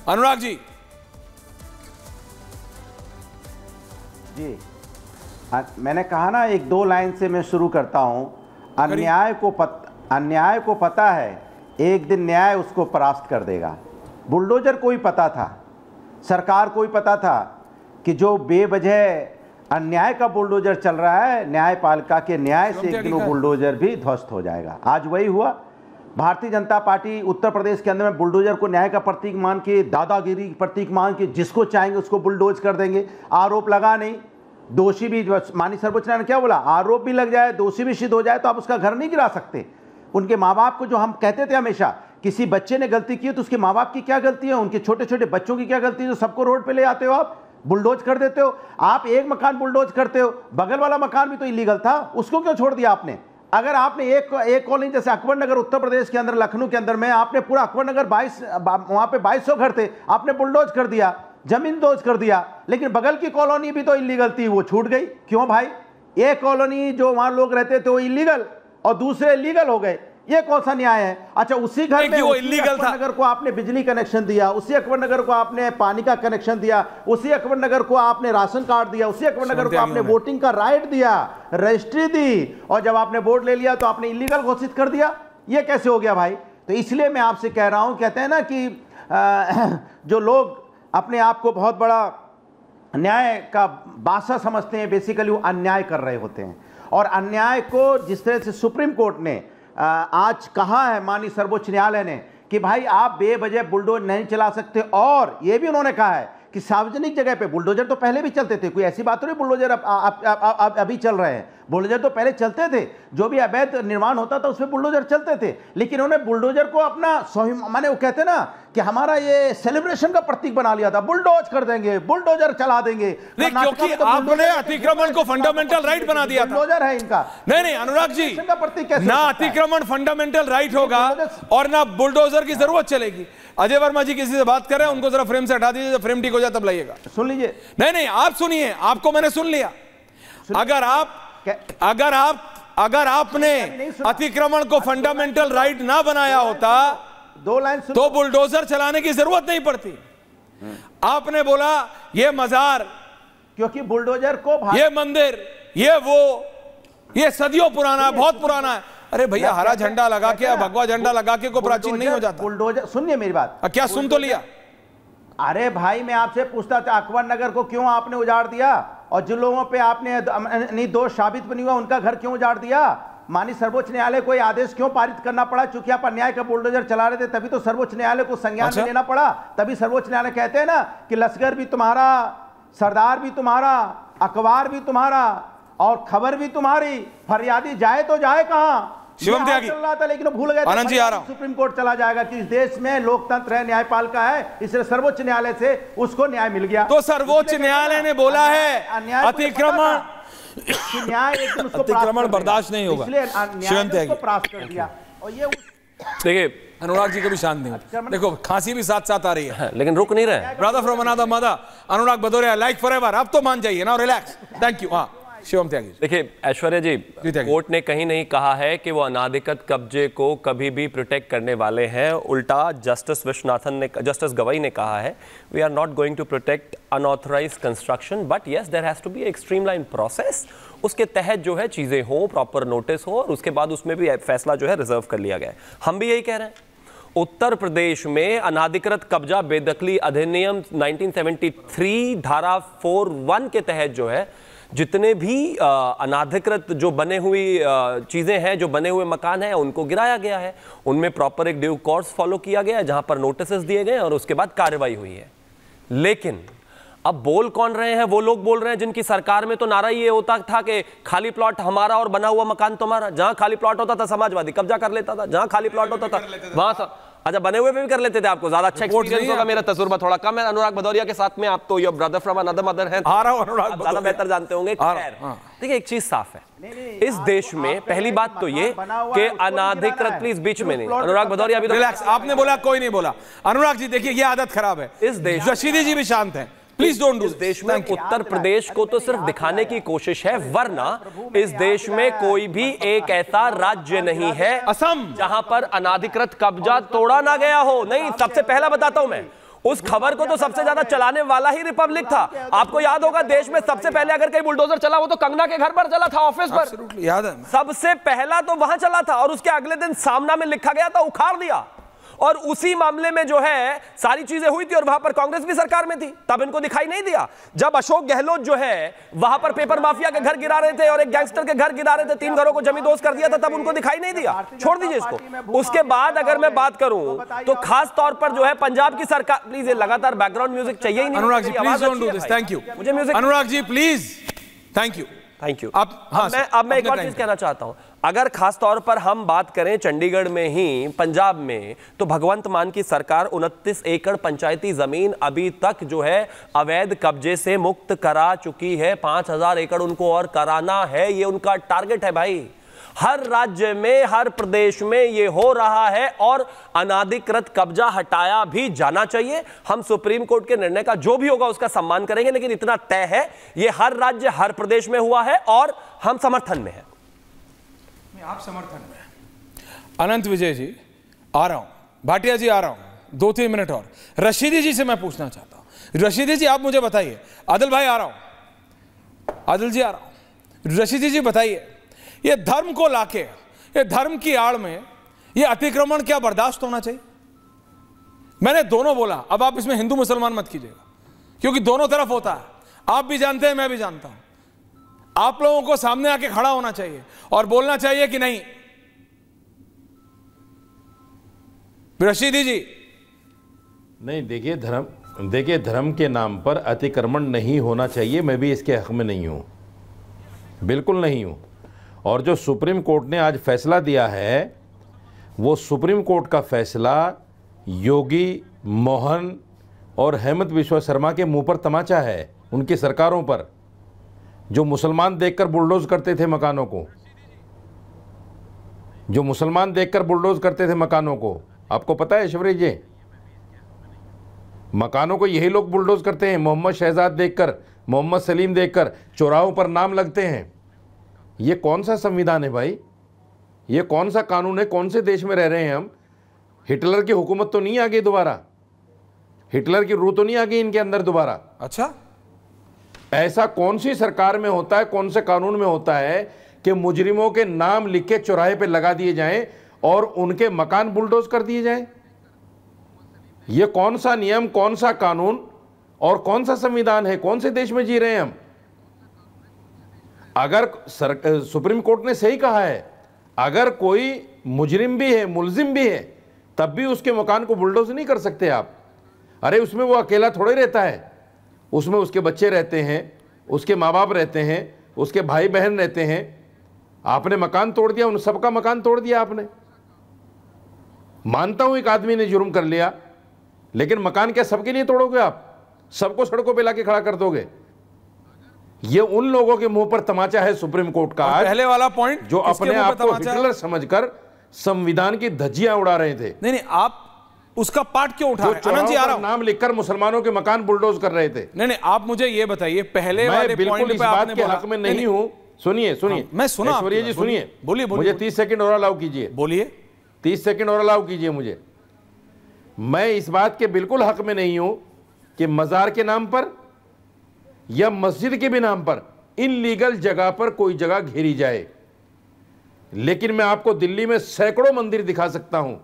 अनुराग जी। जी मैंने कहा ना, एक दो लाइन से मैं शुरू करता हूं। अन्याय को पता है एक दिन न्याय उसको परास्त कर देगा। बुलडोजर को ही पता था, सरकार को ही पता था कि जो बेवजह अन्याय का बुलडोजर चल रहा है, न्यायपालिका के न्याय से एक दिन वो बुलडोजर भी ध्वस्त हो जाएगा। आज वही हुआ। भारतीय जनता पार्टी उत्तर प्रदेश के अंदर में बुलडोजर को न्याय का प्रतीक मान के, दादागिरी प्रतीक मान के, जिसको चाहेंगे उसको बुलडोज कर देंगे। आरोप लगा नहीं, दोषी भी, माननीय सर्वोच्च न्यायालय ने क्या बोला, आरोप भी लग जाए, दोषी भी सिद्ध हो जाए तो आप उसका घर नहीं गिरा सकते। उनके माँ बाप को, जो हम कहते थे हमेशा, किसी बच्चे ने गलती की तो उसके माँ बाप की क्या गलती है, उनके छोटे छोटे बच्चों की क्या गलती है, जो सबको रोड पे ले आते हो, आप बुलडोज कर देते हो। आप एक मकान बुलडोज करते हो, बगल वाला मकान भी तो इलीगल था, उसको क्यों छोड़ दिया आपने? अगर आपने एक कॉलोनी जैसे अकबर नगर उत्तर प्रदेश के अंदर, लखनऊ के अंदर में, आपने पूरा अकबर नगर 22, वहां पे 2200 घर थे, आपने बुलडोज कर दिया, जमीन दोज कर दिया, लेकिन बगल की कॉलोनी भी तो इलीगल थी, वो छूट गई। क्यों भाई? एक कॉलोनी जो वहां लोग रहते थे वो इलीगल और दूसरे लीगल हो गए, ये कौन सा न्याय है? अच्छा, उसी घर में वो इलीगल था, नगर को आपने बिजली कनेक्शन दिया, उसी अकबर नगर को आपने पानी का कनेक्शन दिया, उसी अकबर नगर को आपने राशन कार्ड दिया, उसी अकबर नगर को आपने वोटिंग का राइट दिया, रजिस्ट्री दी, और जब आपने वोट ले लिया तो आपने इलीगल घोषित कर दिया। ये कैसे हो गया भाई? तो इसलिए मैं आपसे कह रहा हूं, कहते हैं ना कि जो लोग अपने आप को बहुत बड़ा न्याय का बादशाह समझते हैं, बेसिकली वो अन्याय कर रहे होते हैं। और अन्याय को जिस तरह से सुप्रीम कोर्ट ने आज कहा है, माननीय सर्वोच्च न्यायालय ने, कि भाई आप बेवजह बुलडोजर नहीं चला सकते। और यह भी उन्होंने कहा है कि सार्वजनिक जगह पे बुलडोजर तो पहले भी चलते थे, कोई ऐसी बात तो नहीं बुलडोजर अभी चल रहे हैं, बुलडोजर तो पहले चलते थे, जो भी अवैध निर्माण होता था उसमें बुलडोजर चलते थे। लेकिन उन्होंने बुलडोजर को अपना माने, वो कहते ना कि हमारा ये सेलिब्रेशन का प्रतीक बना लिया था, बुलडोज कर देंगे, बुलडोजर चला देंगे। क्योंकि आपने अतिक्रमण को फंडामेंटल राइट बना दिया था। बुलडोजर है इनका। नहीं अनुराग जी, ना अतिक्रमण फंडामेंटल राइट होगा और ना बुलडोजर की जरूरत चलेगी। अजय वर्मा जी किसी से बात कर रहे हैं, उनको जरा फ्रेम से हटा दीजिए, फ्रेम ठीक हो जाए तब लाइएगा। सुन लीजिए। नहीं आप सुनिए, आपको मैंने सुन लिया। अगर आपने अतिक्रमण को फंडामेंटल राइट ना बनाया होता, दो लाइन तो बुलडोजर चलाने की जरूरत नहीं पड़ती। आपने बोला ये मजार, क्योंकि बुलडोजर को, ये मंदिर, ये वो, ये सदियों पुराना, बहुत पुराना है। अरे भैया, हरा झंडा लगा के, भगवा झंडा लगा के को प्राचीन नहीं हो जाता। बुलडोजर, सुनिए मेरी बात। क्या सुन तो लिया? अरे भाई, मैं आपसे पूछता था, अकबर नगर को क्यों आपने उजाड़ दिया, और जिन लोगों पे आपने निर्दोष साबित नहीं हुआ उनका घर क्यों उजाड़ दिया? माननीय सर्वोच्च न्यायालय को आदेश क्यों पारित करना पड़ा? चूंकि आप अन्याय का बुलडोजर चला रहे थे, तभी तो सर्वोच्च न्यायालय को संज्ञान में लेना पड़ा। तभी सर्वोच्च न्यायालय कहते हैं ना कि लश्कर भी तुम्हारा, सरदार भी तुम्हारा, अखबार भी तुम्हारा और खबर भी तुम्हारी, फरियादी जाए तो जाए कहां? शिवम त्यागी चल रहा था, लेकिन भूल गए आनंद जी, आ रहा हूं। सुप्रीम कोर्ट चला जाएगा कि इस देश में लोकतंत्र है, न्यायपालिका है, इसलिए सर्वोच्च न्यायालय से उसको न्याय मिल गया। तो सर्वोच्च न्यायालय ने बोला है अतिक्रमण अतिक्रमण बर्दाश्त नहीं होगा, इसलिए न्यायालय ने उसको परास्त कर दिया। और ये देखिए, अनुराग जी को भी शांत नहीं, देखो खांसी भी साथ साथ आ रही है, लेकिन रुक नहीं रहे। Brother from another mother, Anurag Bhadauria, like forever. अब तो मान जाइए ना, रिलैक्स। Thank you. हाँ शिवम त्यागी। देखिए ऐश्वर्या जी, कोर्ट ने कहीं नहीं कहा है कि वो अनाधिकृत कब्जे को कभी भी प्रोटेक्ट करने वाले हैं। उल्टा जस्टिस विश्वनाथन ने, जस्टिस गवाई ने कहा है, we are not going to protect unauthorised construction, but yes there has to be एक स्ट्रीमलाइन प्रोसेस। उसके तहत जो है चीजें हो, प्रॉपर नोटिस हो, और उसके बाद उसमें भी फैसला जो है रिजर्व कर लिया गया है। हम भी यही कह रहे हैं। उत्तर प्रदेश में अनाधिकृत कब्जा बेदखली अधिनियम 1973 धारा 4(1) के तहत जो है जितने भी अनाधिकृत जो बने हुई चीज़ें हैं, जो बने हुए मकान हैं, उनको गिराया गया है। उनमें प्रॉपर एक ड्यू कोर्स फॉलो किया गया है, जहां पर नोटिस दिए गए और उसके बाद कार्रवाई हुई है। लेकिन अब बोल कौन रहे हैं? वो लोग बोल रहे हैं जिनकी सरकार में तो नारा ये होता था कि खाली प्लॉट हमारा और बना हुआ मकान तुम्हारा। जहां खाली प्लॉट होता था समाजवादी कब्जा कर लेता था, जहां खाली प्लॉट होता था वहां अच्छा बने हुए भी कर लेते थे। आपको ज्यादा अच्छा एक्सपीरियंस होगा, मेरा तजुर्बा थोड़ा कम है अनुराग भदौरिया के साथ में। आप तो your brother from another mother हैं, ज्यादा बेहतर जानते होंगे। देखिए एक चीज साफ है, इस देश में पहली बात तो ये कि अनाधिकृत, प्लीज बीच में नहीं, अनुराग भदौरिया अभी रिलैक्स। आपने बोला, कोई नहीं बोला। अनुराग जी देखिए, ये आदत खराब है इस देश। रशीदी जी भी शांत हैं, प्लीज डोंट डू। इस देश में उत्तर प्रदेश को तो सिर्फ दिखाने की कोशिश है, वरना इस देश में कोई भी एक ऐसा राज्य नहीं है, असम, जहां पर अनाधिकृत कब्जा तोड़ा ना गया हो। नहीं, सबसे पहला बताता हूं मैं, उस खबर को तो सबसे ज्यादा चलाने वाला ही रिपब्लिक था। आपको याद होगा देश में सबसे पहले अगर कहीं बुलडोजर चला वो तो कंगना के घर पर चला था, ऑफिस पर याद है, सबसे पहला तो वहां चला था और उसके अगले दिन सामना में लिखा गया था उखाड़ दिया। और उसी मामले में जो है सारी चीजें हुई थी और वहां पर कांग्रेस भी सरकार में थी, तब इनको दिखाई नहीं दिया। जब अशोक गहलोत जो है वहां पर पेपर माफिया के घर गिरा रहे थे और एक गैंगस्टर के घर गिरा रहे थे, 3 घरों को जमींदोज कर दिया था, तब उनको दिखाई नहीं दिया। छोड़ दीजिए इसको। उसके बाद अगर मैं बात करूं तो खास तौर पर जो है पंजाब की सरकार, प्लीज ये लगातार बैकग्राउंड म्यूजिक चाहिए ही नहीं। Anurag ji please don't do this, thank you. मुझे music, Anurag ji please, thank you. अब मैं एक और चीज कहना चाहता हूं। अगर खास तौर पर हम बात करें चंडीगढ़ में ही, पंजाब में, तो भगवंत मान की सरकार 29 एकड़ पंचायती जमीन अभी तक जो है अवैध कब्जे से मुक्त करा चुकी है। 5000 एकड़ उनको और कराना है, ये उनका टारगेट है भाई। हर राज्य में, हर प्रदेश में ये हो रहा है और अनाधिकृत कब्जा हटाया भी जाना चाहिए। हम सुप्रीम कोर्ट के निर्णय का जो भी होगा उसका सम्मान करेंगे, लेकिन इतना तय है ये हर राज्य, हर प्रदेश में हुआ है और हम समर्थन में हैं। आप समर्थन में। अनंत विजय जी आ रहा हूं, भाटिया जी आ रहा हूं, 2-3 मिनट और। रशीदी जी से मैं पूछना चाहता हूं। रशीदी जी आप मुझे बताइए, आदिल भाई आ रहा हूं, आदिल जी आ रहा हूं, रशीदी जी बताइए, ये धर्म को लाके, ये धर्म की आड़ में ये अतिक्रमण क्या बर्दाश्त होना चाहिए? मैंने दोनों बोला, अब आप इसमें हिंदू मुसलमान मत कीजिएगा, क्योंकि दोनों तरफ होता है। आप भी जानते हैं, मैं भी जानता हूं। आप लोगों को सामने आके खड़ा होना चाहिए और बोलना चाहिए कि नहीं। रशीदी जी नहीं, देखिए धर्म के नाम पर अतिक्रमण नहीं होना चाहिए। मैं भी इसके हक में नहीं हूं, बिल्कुल नहीं हूं। और जो सुप्रीम कोर्ट ने आज फैसला दिया है, वो सुप्रीम कोर्ट का फैसला योगी, मोहन और हेमंत बिस्वा शर्मा के मुंह पर तमाचा है, उनकी सरकारों पर, जो मुसलमान देखकर बुलडोज करते थे मकानों को, जो मुसलमान देखकर बुलडोज करते थे मकानों को। आपको पता है ऐश्वर्या जी, मकानों को यही लोग बुलडोज करते हैं। मोहम्मद शहजाद देखकर, मोहम्मद सलीम देखकर चौराहों पर नाम लगते हैं। ये कौन सा संविधान है भाई? ये कौन सा कानून है? कौन से देश में रह रहे हैं हम? हिटलर की हुकूमत तो नहीं आ गई दोबारा, हिटलर की रूह तो नहीं आ गई इनके अंदर दोबारा। अच्छा, ऐसा कौन सी सरकार में होता है, कौन से कानून में होता है कि मुजरिमों के नाम लिख के चौराहे पे लगा दिए जाएं और उनके मकान बुलडोज कर दिए जाएं? ये कौन सा नियम, कौन सा कानून और कौन सा संविधान है? कौन से देश में जी रहे हैं हम? अगर सुप्रीम कोर्ट ने सही कहा है, अगर कोई मुजरिम भी है, मुलजिम भी है, तब भी उसके मकान को बुलडोज नहीं कर सकते आप। अरे उसमें वो अकेला थोड़े रहता है, उसमें उसके बच्चे रहते हैं, उसके माँ बाप रहते हैं, उसके भाई बहन रहते हैं। आपने मकान तोड़ दिया, उन सबका मकान तोड़ दिया आपने। मानता हूं एक आदमी ने जुर्म कर लिया, लेकिन मकान क्या सबके लिए तोड़ोगे आप? सबको सड़कों पे लाके खड़ा कर दोगे? ये उन लोगों के मुंह पर तमाचा है सुप्रीम कोर्ट का आज, पहले वाला पॉइंट जो अपने आप को हिटलर समझकर संविधान की धज्जियां उड़ा रहे थे। नहीं, आप उसका पार्ट क्यों उठा रहे हैं? अनंत जी आ रहा हूं। नाम लिखकर मुसलमानों के मकान बुलडोज कर रहे थे। नहीं, आप मुझे ये बताइए, पहले वाले बिल्कुल इस बात के हक में नहीं हूं। सुनिए, मैं सुना, ऐश्वर्या जी सुनिए, बोलिए, मुझे 30 सेकंड और अलाउ कीजिए। बोलिए, 30 सेकंड और अलाउ कीजिए मुझे। मैं इस बात के बिल्कुल हक में नहीं हूं कि मजार के नाम पर या मस्जिद के भी नाम पर इनलीगल जगह पर कोई जगह घेरी जाए, लेकिन मैं आपको दिल्ली में सैकड़ों मंदिर दिखा सकता हूं,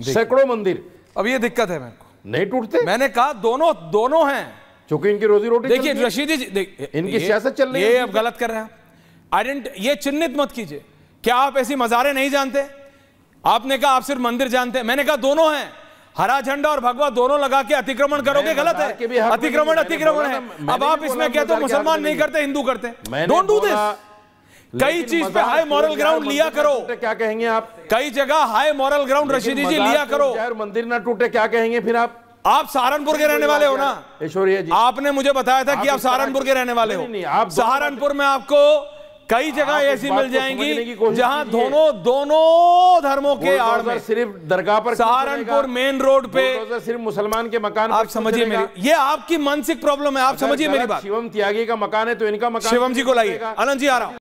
सैकड़ों मंदिर। अब ये दिक्कत है, मेरे को नहीं टूटते। मैंने कहा दोनों हैं, क्योंकि इनकी रोजी रोटी। देखिए रशीदी जी, इनकी सियासत चल रही है। ये अब गलत कर रहे हैं। ये चिन्हित मत कीजिए। क्या आप ऐसी मज़ारें नहीं जानते? आपने कहा आप सिर्फ मंदिर जानते हैं, मैंने कहा दोनों हैं। हरा झंडा और भगवा दोनों लगा के अतिक्रमण करोगे, गलत है। अतिक्रमण है। अब आप इसमें कहते हो मुसलमान नहीं करते, हिंदू करते। Don't do this. कई चीज पे हाई मॉरल ग्राउंड लिया करो। क्या कहेंगे आप? कई जगह हाई मॉरल ग्राउंड रशीदी जी लिया करो। मंदिर ना टूटे क्या कहेंगे फिर आप? आप सहारनपुर के रहने वाले हो ना ऐश्वर्या जी? आपने मुझे बताया था कि आप सहारनपुर के रहने वाले हो। सहारनपुर में आपको कई जगह ऐसी मिल जाएंगी जहां दोनों धर्मों के आड़ में, सिर्फ दरगाह पर, सहारनपुर मेन रोड पे सिर्फ मुसलमान के मकान। आप समझिए मेरी, ये आपकी मानसिक प्रॉब्लम है। आप समझिए मेरी बात। शिवम त्यागी का मकान है तो इनका मकान। शिवम जी को लाइए। अनंत जी आ रहा हूं।